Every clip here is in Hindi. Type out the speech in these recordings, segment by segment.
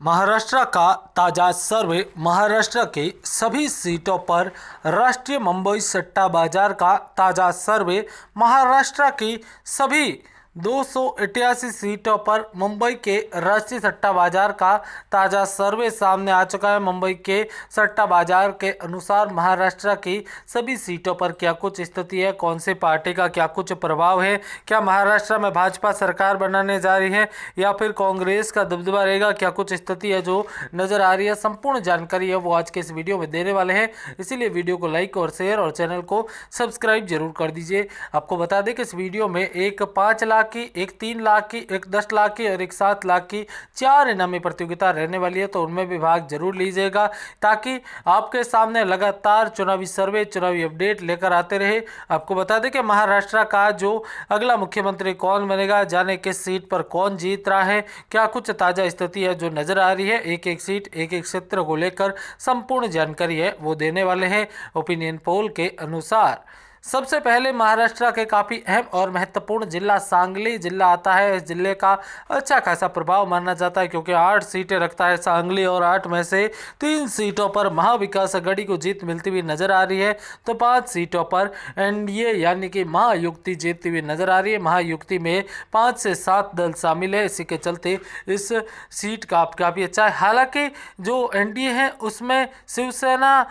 महाराष्ट्र का ताजा सर्वे। महाराष्ट्र की सभी सीटों पर राष्ट्रीय मुंबई सट्टा बाजार का ताजा सर्वे। महाराष्ट्र की सभी 288 सीटों पर मुंबई के राष्ट्रीय सट्टा बाजार का ताज़ा सर्वे सामने आ चुका है। मुंबई के सट्टा बाजार के अनुसार महाराष्ट्र की सभी सीटों पर क्या कुछ स्थिति है, कौन सी पार्टी का क्या कुछ प्रभाव है, क्या महाराष्ट्र में भाजपा सरकार बनाने जा रही है या फिर कांग्रेस का दबदबा रहेगा, क्या कुछ स्थिति है जो नज़र आ रही है, संपूर्ण जानकारी है वो आज के इस वीडियो में देने वाले हैं। इसीलिए वीडियो को लाइक और शेयर और चैनल को सब्सक्राइब जरूर कर दीजिए। आपको बता दें कि इस वीडियो में एक 5 लाख की, एक 3 लाख की, एक 10 लाख की और एक 7 लाख की 4 इनामी प्रतियोगिता रहने वाली है, तो उनमें भी भाग जरूर लीजिएगा ताकि आपके सामने लगातार चुनावी सर्वे, चुनावी अपडेट लेकर आते रहे। आपको बता दें कि महाराष्ट्र का जो अगला मुख्यमंत्री कौन बनेगा, जाने किस सीट पर कौन जीत रहा है, क्या कुछ ताज़ा स्थिति है जो नजर आ रही है, एक एक सीट, एक एक क्षेत्र को लेकर संपूर्ण जानकारी है वो देने वाले हैं ओपिनियन पोल के अनुसार। सबसे पहले महाराष्ट्र के काफ़ी अहम और महत्वपूर्ण जिला सांगली जिला आता है। इस जिले का अच्छा खासा प्रभाव माना जाता है क्योंकि 8 सीटें रखता है सांगली और 8 में से 3 सीटों पर महाविकास आघाड़ी को जीत मिलती हुई नजर आ रही है, तो 5 सीटों पर एनडीए यानी कि महायुक्ति जीतती हुई नजर आ रही है। महायुक्ति में 5 से 7 दल शामिल है, इसी के चलते इस सीट का काफ़ी अच्छा है। हालांकि जो एनडीए है उसमें शिवसेना,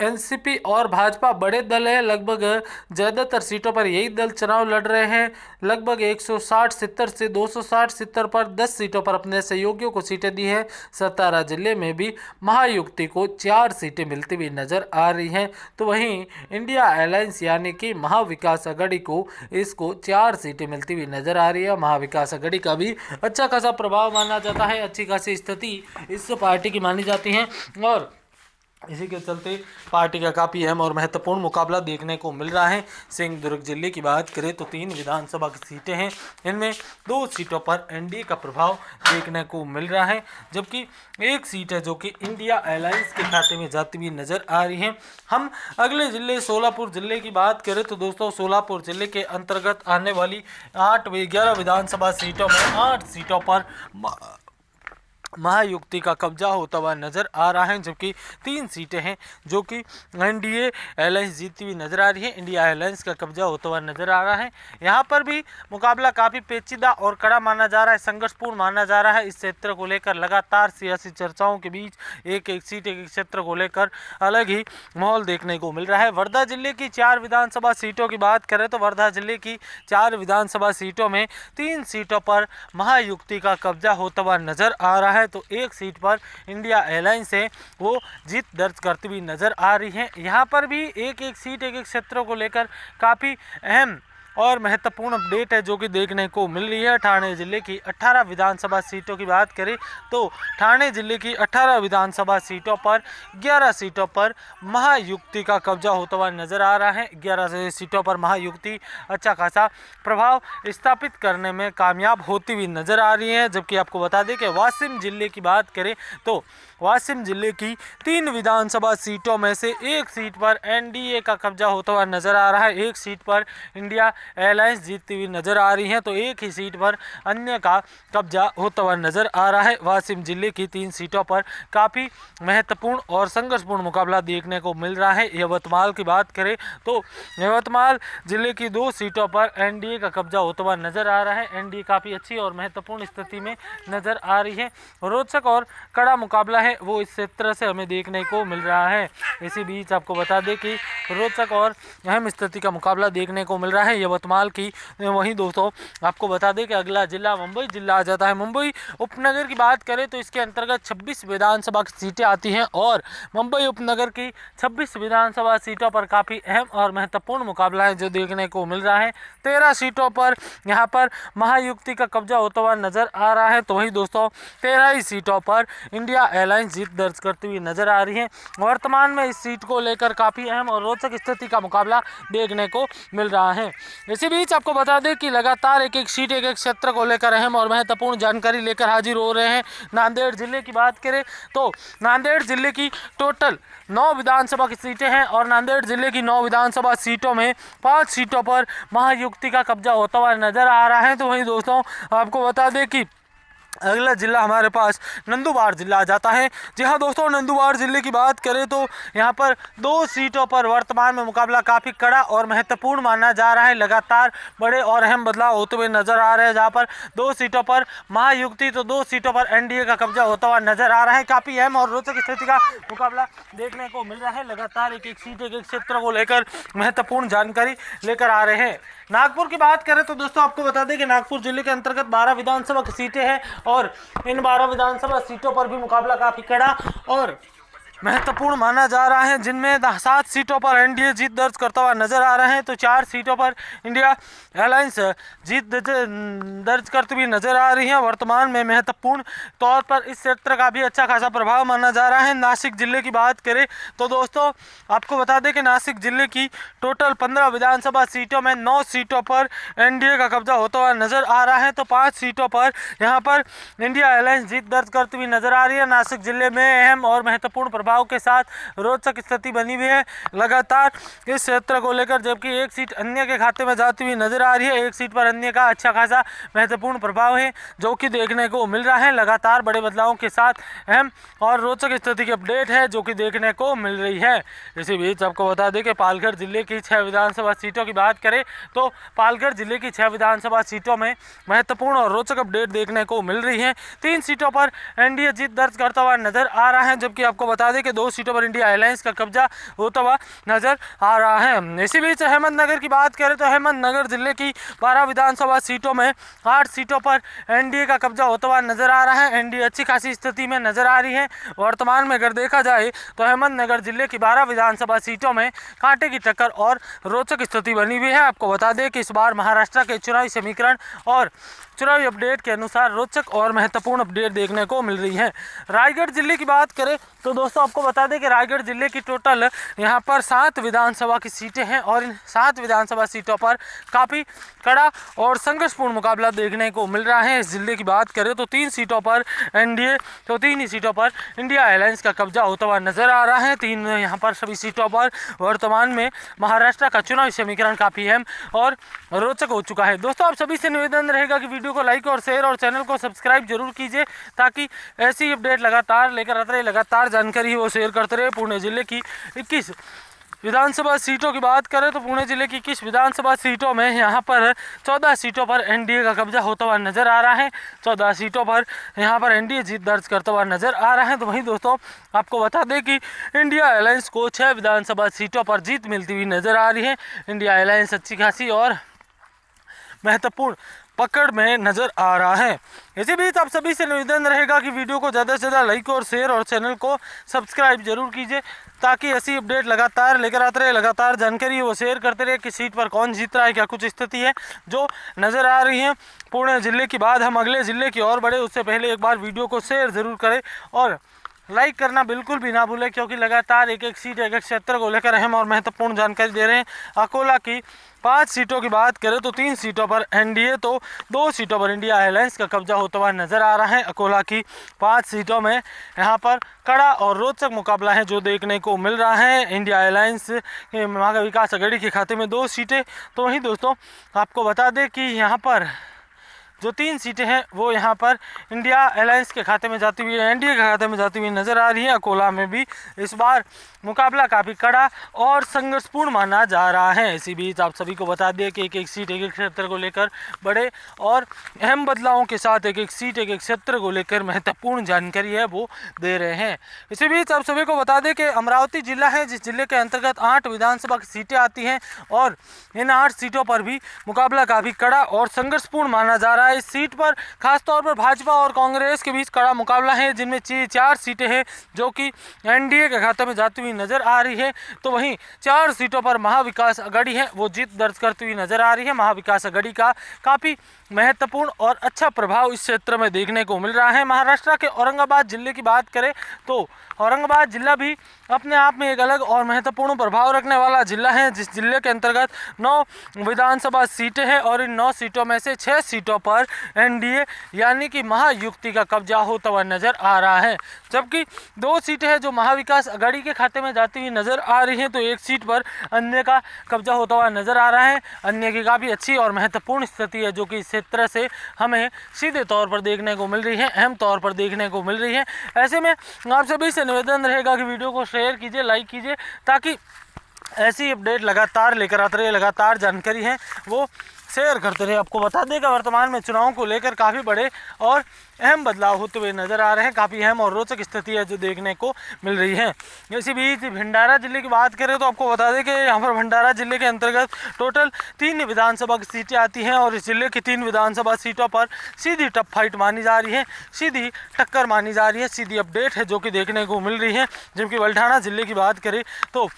एनसीपी और भाजपा बड़े दल है। लगभग ज़्यादातर सीटों पर यही दल चुनाव लड़ रहे हैं। लगभग 160-70 से 260-70 पर 10 सीटों पर अपने सहयोगियों को सीटें दी हैं। सतारा जिले में भी महायुक्ति को 4 सीटें मिलती हुई नजर आ रही हैं, तो वहीं इंडिया अलायंस यानी कि महाविकास आघाड़ी को इसको 4 सीटें मिलती हुई नजर आ रही है। महाविकास आघाड़ी का भी अच्छा खासा प्रभाव माना जाता है, अच्छी खासी स्थिति इस पार्टी की मानी जाती है और इसी के चलते पार्टी का काफ़ी अहम और महत्वपूर्ण मुकाबला देखने को मिल रहा है। सिंहदुर्ग जिले की बात करें तो 3 विधानसभा की सीटें हैं, इनमें 2 सीटों पर एनडीए का प्रभाव देखने को मिल रहा है, जबकि एक सीट है जो कि इंडिया अलायंस के खाते में जाती हुई नज़र आ रही है। हम अगले जिले सोलापुर जिले की बात करें तो दोस्तों सोलापुर जिले के अंतर्गत आने वाली 11 विधानसभा सीटों में 8 सीटों पर महायुक्ति का कब्जा होता हुआ नजर आ रहा है, जबकि 3 सीटें हैं जो कि एनडीए अलायंस जीतती हुई नजर आ रही है। इंडिया अलायंस का कब्जा होता हुआ नजर आ रहा है। यहाँ पर भी मुकाबला काफ़ी पेचीदा और कड़ा माना जा रहा है, संघर्षपूर्ण माना जा रहा है। इस क्षेत्र को लेकर लगातार सियासी चर्चाओं के बीच एक एक सीट, एक एक क्षेत्र को लेकर अलग ही माहौल देखने को मिल रहा है। वर्धा जिले की 4 विधानसभा सीटों की बात करें तो वर्धा जिले की 4 विधानसभा सीटों में 3 सीटों पर महायुक्ति का कब्जा होता हुआ नजर आ रहा है, तो एक सीट पर इंडिया अलायंस है वो जीत दर्ज करती हुई नजर आ रही है। यहाँ पर भी एक एक सीट, एक एक क्षेत्रों को लेकर काफ़ी अहम और महत्वपूर्ण अपडेट है जो कि देखने को मिल रही है। ठाणे जिले की 18 विधानसभा सीटों की बात करें तो ठाणे जिले की 18 विधानसभा सीटों पर 11 सीटों पर महायुक्ति का कब्जा होता हुआ नजर आ रहा है। 11 सीटों पर महायुक्ति अच्छा खासा प्रभाव स्थापित करने में कामयाब होती हुई नजर आ रही है, जबकि आपको बता दें कि वाशिम जिले की बात करें तो वाशिम जिले की 3 विधानसभा सीटों में से एक सीट पर एनडीए का कब्जा होता हुआ नजर आ रहा है, एक सीट पर इंडिया अलायंस जीतती हुई नजर आ रही है, तो एक ही सीट पर अन्य का कब्जा होता हुआ नजर आ रहा है। वाशिम जिले की 3 सीटों पर काफ़ी महत्वपूर्ण और संघर्षपूर्ण मुकाबला देखने को मिल रहा है। यवतमाल की बात करें तो यवतमाल जिले की 2 सीटों पर एनडीए का कब्जा होता हुआ नजर आ रहा है। एनडीए काफ़ी अच्छी और महत्वपूर्ण स्थिति में नजर आ रही है। रोचक और कड़ा मुकाबला है वो इस क्षेत्र से हमें देखने को मिल रहा है। इसी बीच आपको बता दें कि रोचक और अहम स्थिति का मुकाबला देखने को मिल रहा है यवतमाल की। वहीं दोस्तों आपको बता दें कि अगला जिला मुंबई जिला आ जाता है। मुंबई उपनगर की बात करें तो इसके अंतर्गत 26 विधानसभा की सीटें आती हैं और मुंबई उपनगर की 26 विधानसभा सीटों पर काफ़ी अहम और महत्वपूर्ण मुकाबला है जो देखने को मिल रहा है। 13 सीटों पर यहाँ पर महायुक्ति का कब्जा होता हुआ नजर आ रहा है, तो वहीं दोस्तों 13 ही सीटों पर इंडिया अलायंस जीत दर्ज करती हुई नजर आ रही है। वर्तमान में इस सीट को लेकर काफ़ी अहम और रोचक स्थिति का मुकाबला देखने को मिल रहा है। इसी बीच आपको बता दें कि लगातार एक एक सीट, एक एक क्षेत्र को लेकर अहम और महत्वपूर्ण जानकारी लेकर हाजिर हो रहे हैं। नांदेड़ जिले की बात करें तो नांदेड़ जिले की टोटल 9 विधानसभा की सीटें हैं और नांदेड़ जिले की 9 विधानसभा सीटों में 5 सीटों पर महायुक्ति का कब्जा होता हुआ नजर आ रहा है। तो वहीं दोस्तों आपको बता दें कि अगला जिला हमारे पास नंदुरबार जिला आ जाता है। जी हाँ दोस्तों, नंदुरबार जिले की बात करें तो यहाँ पर 2 सीटों पर वर्तमान में मुकाबला काफ़ी कड़ा और महत्वपूर्ण माना जा रहा है। लगातार बड़े और अहम बदलाव होते हुए नजर आ रहे हैं, जहाँ पर 2 सीटों पर महायुति तो 2 सीटों पर एनडीए का कब्जा होता हुआ नजर आ रहा है। काफ़ी अहम और रोचक स्थिति का मुकाबला देखने को मिल रहा है। लगातार एक सीट एक क्षेत्र को लेकर महत्वपूर्ण जानकारी लेकर आ रहे हैं। नागपुर की बात करें तो दोस्तों आपको बता दें कि नागपुर जिले के अंतर्गत 12 विधानसभा की सीटें हैं और इन 12 विधानसभा सीटों पर भी मुकाबला काफी कड़ा और महत्वपूर्ण माना जा रहा है, जिनमें 7 सीटों पर एनडीए जीत दर्ज करता हुआ नजर आ रहे हैं तो 4 सीटों पर इंडिया अलायंस जीत दर्ज करती हुई नजर आ रही है। वर्तमान में महत्वपूर्ण तौर पर इस क्षेत्र का भी अच्छा खासा प्रभाव माना जा रहा है। नासिक जिले की बात करें तो दोस्तों आपको बता दें कि नासिक जिले की टोटल 15 विधानसभा सीटों में 9 सीटों पर एनडीए का कब्जा होता हुआ नजर आ रहा है तो 5 सीटों पर यहाँ पर इंडिया अलायंस जीत दर्ज करती हुई नजर आ रही है। नासिक जिले में अहम और महत्वपूर्ण प्रभाव के साथ रोचक स्थिति बनी हुई है लगातार इस क्षेत्र को लेकर, जबकि एक सीट अन्य के खाते में जाती हुई नजर आ रही है। एक सीट पर अन्य का अच्छा खासा महत्वपूर्ण प्रभाव है जो कि देखने को मिल रहा है। लगातार बड़े बदलावों के साथ अहम और रोचक स्थिति की अपडेट है जो कि देखने को मिल रही है। इसी बीच आपको बता दें कि पालघर जिले की 6 विधानसभा सीटों की बात करें तो पालघर जिले की 6 विधानसभा सीटों में महत्वपूर्ण और रोचक अपडेट देखने को मिल रही है। 3 सीटों पर एनडीए जीत दर्ज करता हुआ नजर आ रहा है, जबकि आपको बता दें कि 2 सीटों पर इंडिया अलायंस का कब्जा होता हुआ नजर आ रहा है। इसी बीच अहमदनगर की बात करें तो अहमदनगर जिले की 12 विधानसभा सीटों में 8 सीटों पर एनडीए का कब्जा होता हुआ नजर आ रहा है। एनडीए अच्छी खासी स्थिति में नजर आ रही है। वर्तमान में अगर देखा जाए तो अहमदनगर जिले की 12 विधानसभा सीटों में कांटे की टक्कर और रोचक स्थिति बनी हुई है। आपको बता दें कि इस बार महाराष्ट्र के चुनावी समीकरण और चुनावी अपडेट के अनुसार रोचक और महत्वपूर्ण अपडेट देखने को मिल रही है। रायगढ़ जिले की बात करें तो दोस्तों आपको बता दें कि रायगढ़ जिले की टोटल यहां पर 7 विधानसभा की सीटें हैं और इन 7 विधानसभा सीटों पर काफ़ी कड़ा और संघर्षपूर्ण मुकाबला देखने को मिल रहा है। इस जिले की बात करें तो 3 सीटों पर एनडीए तो 3 ही सीटों पर इंडिया अलायंस का कब्जा होता हुआ नजर आ रहा है। 3 यहाँ पर सभी सीटों पर वर्तमान में महाराष्ट्र का चुनावी समीकरण काफ़ी अहम और रोचक हो चुका है। दोस्तों आप सभी से निवेदन रहेगा कि वीडियो को लाइक और शेयर और चैनल को सब्सक्राइब जरूर कीजिए ताकि ऐसी अपडेट लगातार लेकर आते रहे, लगातार जानकारी वो शेयर करते रहे। पुणे जिले की 21 विधानसभा सीटों की बात करें तो पुणे जिले की 21 विधानसभा सीटों में यहाँ पर 14 सीटों पर एनडीए का कब्जा होता हुआ नजर आ रहा है। 14 सीटों पर यहाँ पर एनडीए जीत दर्ज करता हुआ नजर आ रहा है। तो वहीं दोस्तों आपको बता दें कि इंडिया अलायंस को 6 विधानसभा सीटों पर जीत मिलती हुई नजर आ रही है। इंडिया अलायंस अच्छी खासी और महत्वपूर्ण पकड़ में नजर आ रहा है। इसी बीच आप सभी से निवेदन रहेगा कि वीडियो को ज़्यादा से ज़्यादा लाइक और शेयर और चैनल को सब्सक्राइब जरूर कीजिए ताकि ऐसी अपडेट लगातार लेकर आते रहे, लगातार जानकारी वो शेयर करते रहे कि सीट पर कौन जीत रहा है, क्या कुछ स्थिति है जो नज़र आ रही है। पुणे जिले के बाद हम अगले ज़िले की ओर बढ़े उससे पहले एक बार वीडियो को शेयर ज़रूर करें और लाइक करना बिल्कुल भी ना भूलें, क्योंकि लगातार एक सीट एक क्षेत्र को लेकर अहम और महत्वपूर्ण जानकारी दे रहे हैं। अकोला की 5 सीटों की बात करें तो 3 सीटों पर एनडीए तो 2 सीटों पर इंडिया अलायंस का कब्जा होता हुआ नजर आ रहा है। अकोला की 5 सीटों में यहां पर कड़ा और रोचक मुकाबला है जो देखने को मिल रहा है। इंडिया अलायंस महाविकास विकास अघाड़ी के खाते में 2 सीटें। तो वहीं दोस्तों आपको बता दें कि यहाँ पर जो 3 सीटें हैं वो यहाँ पर इंडिया अलायंस के खाते में जाती हुई एनडीए के खाते में जाती हुई नजर आ रही है। अकोला में भी इस बार मुकाबला काफ़ी कड़ा और संघर्षपूर्ण माना जा रहा है। इसी बीच आप सभी को बता दिए कि एक सीट एक क्षेत्र को लेकर बड़े और अहम बदलावों के साथ एक सीट एक क्षेत्र को लेकर महत्वपूर्ण जानकारी है वो दे रहे हैं। इसी बीच आप सभी को बता दें कि अमरावती जिला है जिस जिले के अंतर्गत 8 विधानसभा की सीटें आती हैं और इन 8 सीटों पर भी मुकाबला काफ़ी कड़ा और संघर्षपूर्ण माना जा रहा है। इस सीट पर खासतौर पर भाजपा और कांग्रेस के बीच कड़ा मुकाबला है, जिनमें 4 सीटें हैं जो कि एनडीए के खाते में जाती हुई नजर आ रही है। तो वहीं 4 सीटों पर महाविकास अघाड़ी है वो जीत दर्ज करती हुई नजर आ रही है। महाविकास अघाड़ी का काफ़ी महत्वपूर्ण और अच्छा प्रभाव इस क्षेत्र में देखने को मिल रहा है। महाराष्ट्र के औरंगाबाद जिले की बात करें तो औरंगाबाद जिला भी अपने आप में एक अलग और महत्वपूर्ण प्रभाव रखने वाला जिला है, जिस जिले के अंतर्गत 9 विधानसभा सीटें हैं और इन 9 सीटों में से 6 सीटों पर पर एनडीए यानी कि महायुति का कब्जा होता हुआ नजर आ रहा है, जबकि 2 सीटें हैं जो महाविकास आघाड़ी के खाते में जाती हुई नजर आ रही हैं, तो 1 सीट पर अन्य का कब्जा होता हुआ नजर आ रहा है। अन्य की काफ़ी अच्छी और महत्वपूर्ण स्थिति है जो कि इस क्षेत्र से हमें सीधे तौर पर देखने को मिल रही है, अहम तौर पर देखने को मिल रही है। ऐसे में आप सभी से निवेदन रहेगा कि वीडियो को शेयर कीजिए, लाइक कीजिए, ताकि ऐसी अपडेट लगातार लेकर आते रहे, लगातार जानकारी है वो शेयर करते रहे। आपको बता दें कि वर्तमान में चुनाव को लेकर काफ़ी बड़े और अहम बदलाव होते हुए नजर आ रहे हैं। काफ़ी अहम और रोचक स्थिति है जो देखने को मिल रही है। इसी बीच भंडारा जिले की बात करें तो आपको बता दें कि यहाँ पर भंडारा जिले के अंतर्गत टोटल 3 विधानसभा की सीटें आती हैं और इस जिले की 3 विधानसभा सीटों पर सीधी टफ फाइट मानी जा रही है, सीधी टक्कर मानी जा रही है, सीधी अपडेट है जो कि देखने को मिल रही है। जबकि बल्ठाना जिले की बात करें तो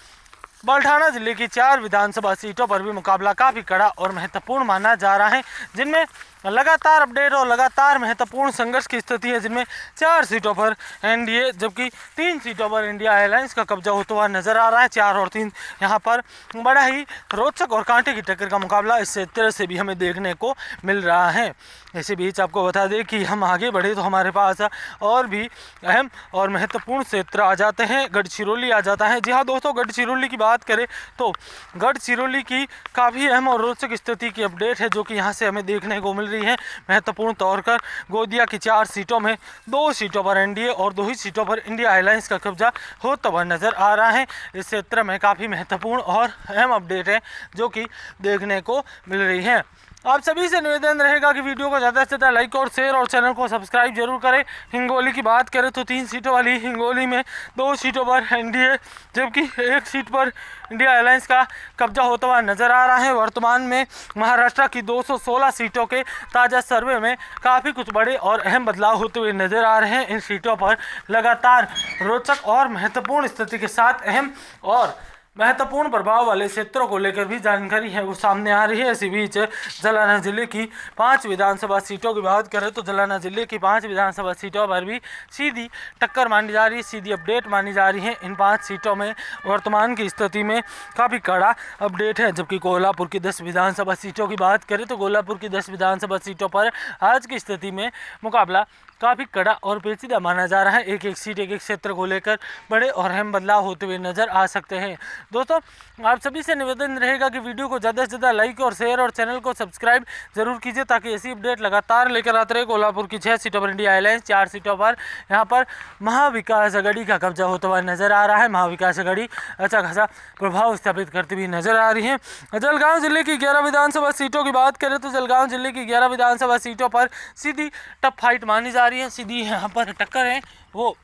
बल्ठाना जिले की 4 विधानसभा सीटों पर भी मुकाबला काफ़ी कड़ा और महत्वपूर्ण माना जा रहा है, जिनमें लगातार अपडेट और लगातार महत्वपूर्ण संघर्ष की स्थिति है, जिनमें 4 सीटों पर एनडीए जबकि 3 सीटों पर इंडिया अलायंस का कब्जा होता हुआ नजर आ रहा है। 4 और 3 यहाँ पर बड़ा ही रोचक और कांटे की टक्कर का मुकाबला इस क्षेत्र से भी हमें देखने को मिल रहा है। इसी बीच आपको बता दें कि हम आगे बढ़े तो हमारे पास और भी अहम और महत्वपूर्ण क्षेत्र आ जाते हैं। गढ़चिरौली आ जाता है। जी हाँ दोस्तों, गढ़चिरौली की बात करें तो गढ़चिरौली की काफ़ी अहम और रोचक स्थिति की अपडेट है जो कि यहाँ से हमें देखने को मिल रही है। महत्वपूर्ण तौर पर गोदिया की 4 सीटों में 2 सीटों पर एनडीए और 2 ही सीटों पर इंडिया अलायंस का कब्जा होता हुआ नजर आ रहा है। इस क्षेत्र में काफ़ी महत्वपूर्ण और अहम अपडेट है जो कि देखने को मिल रही है। आप सभी से निवेदन रहेगा कि वीडियो को ज़्यादा से ज़्यादा लाइक और शेयर और चैनल को सब्सक्राइब जरूर करें। हिंगोली की बात करें तो 3 सीटों वाली हिंगोली में 2 सीटों पर एनडीए जबकि 1 सीट पर इंडिया अलायंस का कब्जा होता हुआ नजर आ रहा है। वर्तमान में महाराष्ट्र की 216 सीटों के ताज़ा सर्वे में काफ़ी कुछ बड़े और अहम बदलाव होते हुए नजर आ रहे हैं। इन सीटों पर लगातार रोचक और महत्वपूर्ण स्थिति के साथ अहम और महत्वपूर्ण प्रभाव वाले क्षेत्रों को लेकर भी जानकारी है वो सामने आ रही है। इसी बीच जालना जिले की 5 विधानसभा सीटों की बात करें तो जालना जिले की 5 विधानसभा सीटों पर भी सीधी टक्कर मानी जा रही है, सीधी अपडेट मानी जा रही है। इन 5 सीटों में वर्तमान की स्थिति में काफ़ी कड़ा अपडेट है। जबकि कोल्हापुर की 10 विधानसभा सीटों की बात करें तो कोल्हापुर की 10 विधानसभा सीटों पर आज की स्थिति में मुकाबला काफ़ी कड़ा और पेचीदा माना जा रहा है। एक एक सीट एक एक क्षेत्र को लेकर बड़े और अहम बदलाव होते हुए नजर आ सकते हैं। दोस्तों आप सभी से निवेदन रहेगा कि वीडियो को ज़्यादा से ज़्यादा लाइक और शेयर और चैनल को सब्सक्राइब जरूर कीजिए ताकि ऐसी अपडेट लगातार लेकर आते रहे। कोल्हापुर की 6 सीटों पर इंडिया अलायंस, 4 सीटों पर यहाँ पर महाविकास आघाड़ी का कब्जा होता हुआ नजर आ रहा है। महाविकास आघाड़ी अच्छा खासा प्रभाव स्थापित करती हुई नजर आ रही है। जलगांव जिले की 11 विधानसभा सीटों की बात करें तो जलगांव जिले की 11 विधानसभा सीटों पर सीधी टफ फाइट मानी जा रही है, सीधी यहाँ पर टक्कर है वो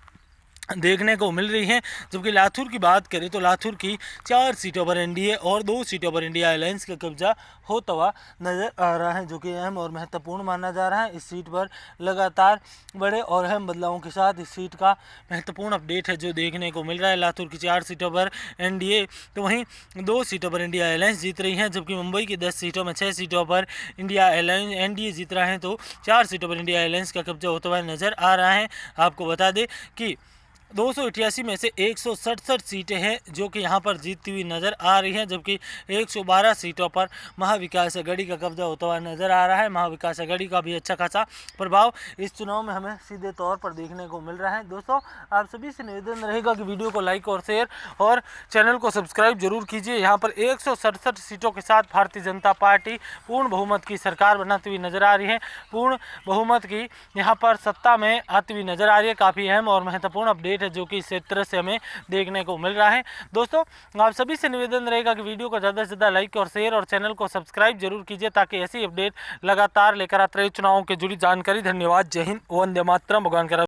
देखने को मिल रही है। जबकि लाथुर की बात करें तो लाथुर की 4 सीटों पर एनडीए और 2 सीटों पर इंडिया अलायंस का कब्जा होता हुआ नजर आ रहा है जो कि अहम और महत्वपूर्ण माना जा रहा है। इस सीट पर लगातार बड़े और अहम बदलावों के साथ इस सीट का महत्वपूर्ण अपडेट है जो देखने को मिल रहा है। लाथुर की 4 सीटों पर एनडीए तो वहीं 2 सीटों पर इंडिया अलायंस जीत रही हैं। जबकि मुंबई की 10 सीटों में 6 सीटों पर इंडिया अलायंस एनडीए जीत रहा है तो 4 सीटों पर इंडिया अलायंस का कब्जा होता हुआ नजर आ रहा है। आपको बता दें कि 288 में से 167 सीटें हैं जो कि यहाँ पर जीतती हुई नज़र आ रही हैं, जबकि 112 सीटों पर महाविकास आघाड़ी का कब्जा होता हुआ नज़र आ रहा है। महाविकास आघाड़ी का भी अच्छा खासा प्रभाव इस चुनाव में हमें सीधे तौर पर देखने को मिल रहा है। दोस्तों आप सभी से निवेदन रहेगा कि वीडियो को लाइक और शेयर और चैनल को सब्सक्राइब जरूर कीजिए। यहाँ पर 167 सीटों के साथ भारतीय जनता पार्टी पूर्ण बहुमत की सरकार बनाती हुई नजर आ रही है, पूर्ण बहुमत की यहाँ पर सत्ता में आती हुई नजर आ रही है। काफ़ी अहम और महत्वपूर्ण अपडेट है जो कि इस क्षेत्र से हमें देखने को मिल रहा है। दोस्तों आप सभी से निवेदन रहेगा कि वीडियो को ज़्यादा से ज़्यादा लाइक और शेयर और चैनल को सब्सक्राइब जरूर कीजिए ताकि ऐसी अपडेट लगातार लेकर आते रहे चुनावों के जुड़ी जानकारी। धन्यवाद। जय हिंद, वंदे मातरम। भगवान का